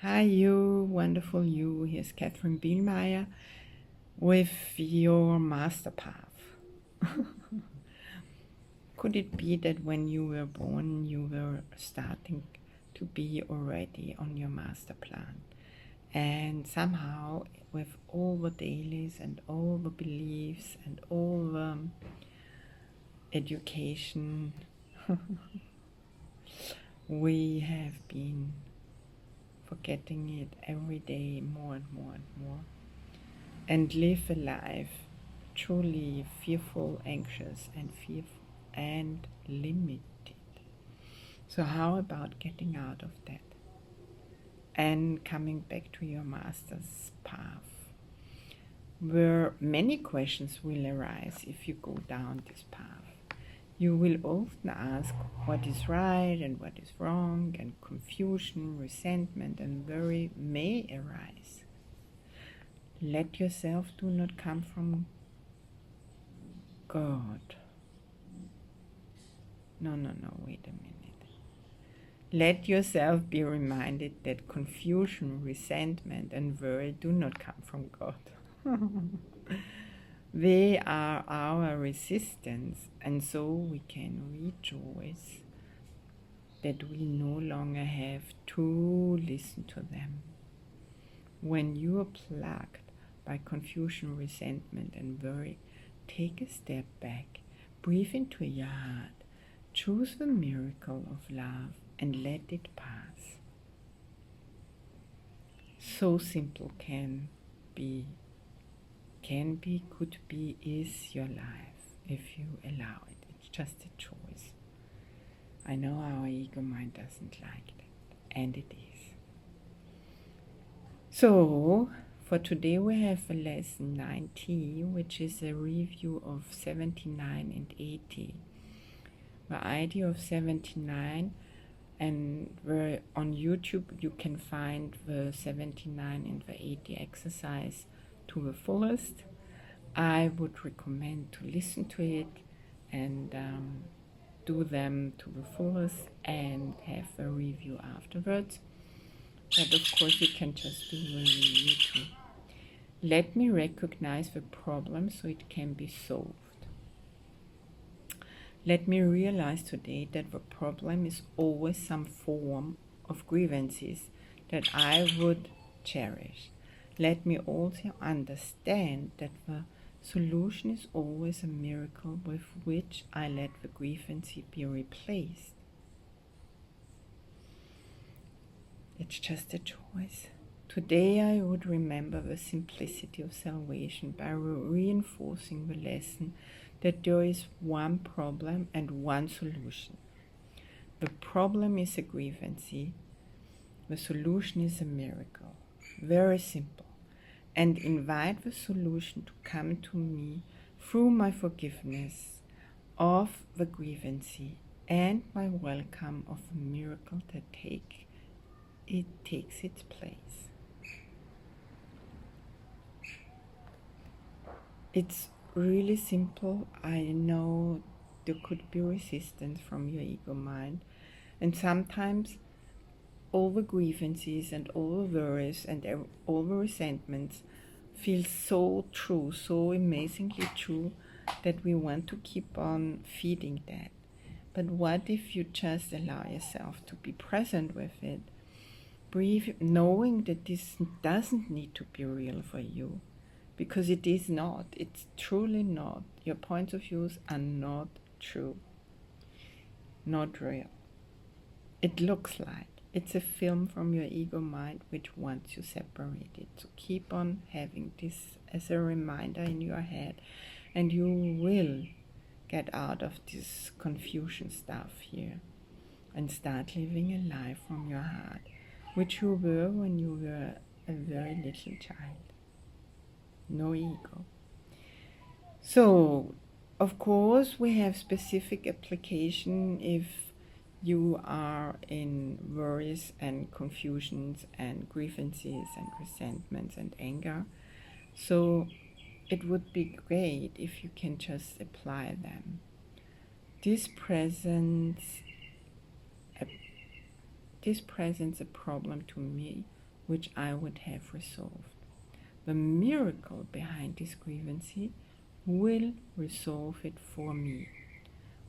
Hi, you wonderful you. Here's Catherine Bielmeyer with your master path. Could it be that when you were born, you were starting to be already on your master plan? And somehow, with all the dailies and all the beliefs and all the education, we have been forgetting it every day more and more and more, and live a life truly fearful, anxious, and limited. So, how about getting out of that and coming back to your master's path, where many questions will arise if you go down this path? You will often ask what is right and what is wrong, and confusion, resentment, and worry may arise. Let yourself do not come from God. No, wait a minute. Let yourself be reminded that confusion, resentment, and worry do not come from God. They are our resistance, and so we can rejoice that we no longer have to listen to them. When you are plagued by confusion, resentment, and worry, take a step back, breathe into your heart, choose the miracle of love, and let it pass. So simple could be, is your life if you allow it. It's just a choice. I know our ego mind doesn't like that, and it is. So, for today we have a lesson 90, which is a review of 79 and 80. The idea of 79, and where on YouTube you can find the 79 and the 80 exercise to the fullest. I would recommend to listen to it and do them to the fullest and have a review afterwards. But of course you can just do the review too. Let me recognize the problem so it can be solved. Let me realize today that the problem is always some form of grievances that I would cherish. Let me also understand that the solution is always a miracle with which I let the grievance be replaced. It's just a choice. Today I would remember the simplicity of salvation by reinforcing the lesson that there is one problem and one solution. The problem is a grievance, the solution is a miracle. Very simple. And invite the solution to come to me through my forgiveness of the grievance and my welcome of a miracle that takes its place. It's really simple. I know there could be resistance from your ego mind, and sometimes all the grievances and all the worries and all the resentments feel so true, so amazingly true, that we want to keep on feeding that. But what if you just allow yourself to be present with it? Breathe, knowing that this doesn't need to be real for you, because it is not. It's truly not. Your points of views are not true, not real. It looks like it's a film from your ego mind which wants you separated. So keep on having this as a reminder in your head, and you will get out of this confusion stuff here and start living a life from your heart, which you were when you were a very little child. No ego. So, of course, we have specific application if you are in worries and confusions and grievances and resentments and anger. So it would be great if you can just apply them. This presents a problem to me which I would have resolved. The miracle behind this grievance will resolve it for me.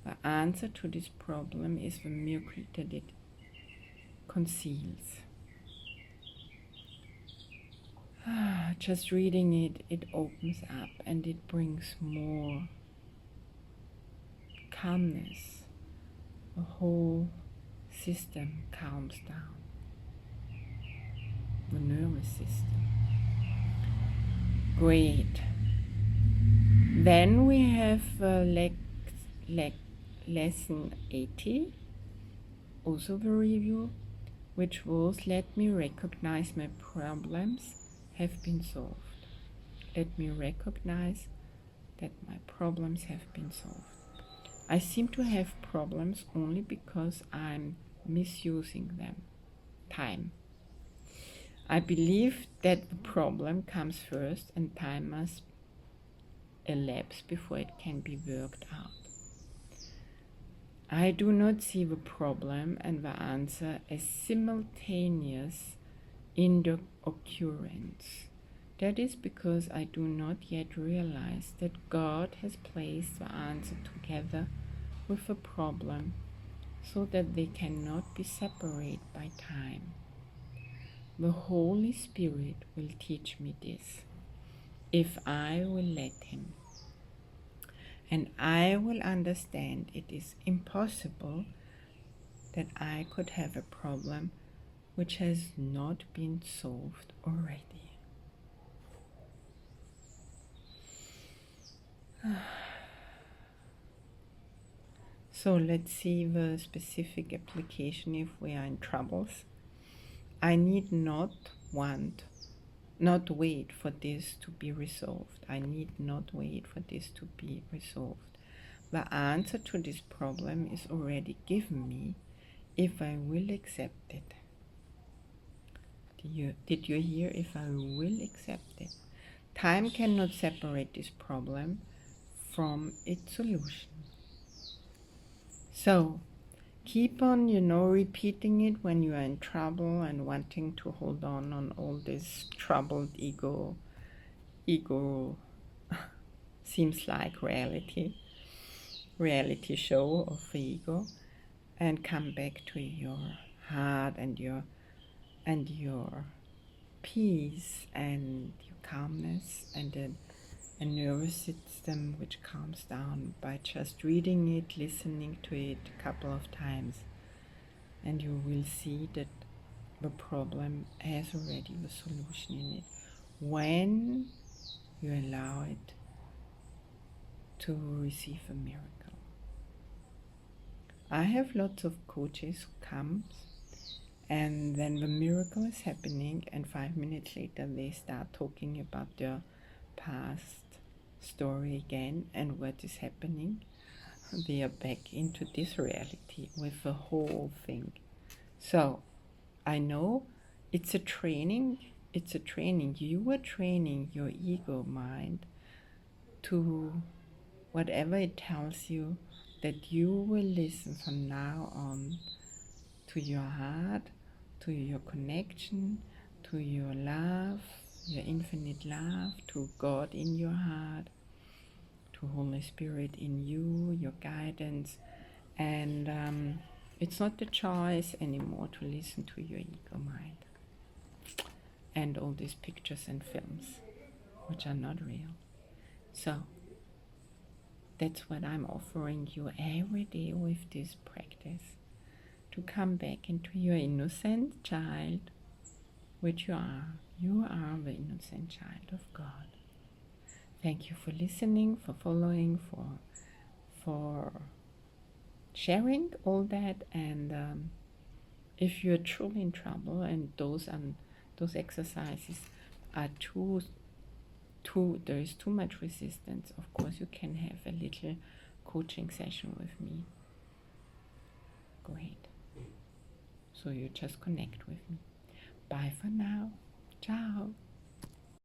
The answer to this problem is the miracle that it conceals. Just reading it, it opens up and it brings more calmness. The whole system calms down. The nervous system. Great. Then we have lesson 80, also the review, which was let me recognize my problems have been solved. Let me recognize that my problems have been solved. I seem to have problems only because I'm misusing them. Time. I believe that the problem comes first and time must elapse before it can be worked out. I do not see the problem and the answer as simultaneous in the occurrence. That is because I do not yet realize that God has placed the answer together with the problem so that they cannot be separated by time. The Holy Spirit will teach me this, if I will let Him. And I will understand it is impossible that I could have a problem which has not been solved already. So let's see the specific application if we are in troubles. I need not wait for this to be resolved. I need not wait for this to be resolved. The answer to this problem is already given me if I will accept it. Did you hear? If I will accept it. Time cannot separate this problem from its solution. So, keep on, repeating it when you are in trouble and wanting to hold on all this troubled ego seems like reality show of the ego, and come back to your heart and your peace and your calmness and a nervous system which calms down by just reading it, listening to it a couple of times, and you will see that the problem has already the solution in it when you allow it to receive a miracle. I have lots of coaches who come and then the miracle is happening and 5 minutes later they start talking about their past story again, and what is happening, they are back into this reality with the whole thing. So I know it's a training. You are training your ego mind to whatever it tells you, that you will listen from now on to your heart, to your connection, to your love, your infinite love, to God in your heart, to Holy Spirit in you, your guidance. And it's not the choice anymore to listen to your ego mind and all these pictures and films which are not real. So that's what I'm offering you every day with this practice, to come back into your innocent child, which you are. You are the innocent child of God. Thank you for listening, for following, for sharing all that. And if you're truly in trouble and those exercises are there is too much resistance, of course you can have a little coaching session with me. Go ahead. So you just connect with me. Bye for now. Ciao.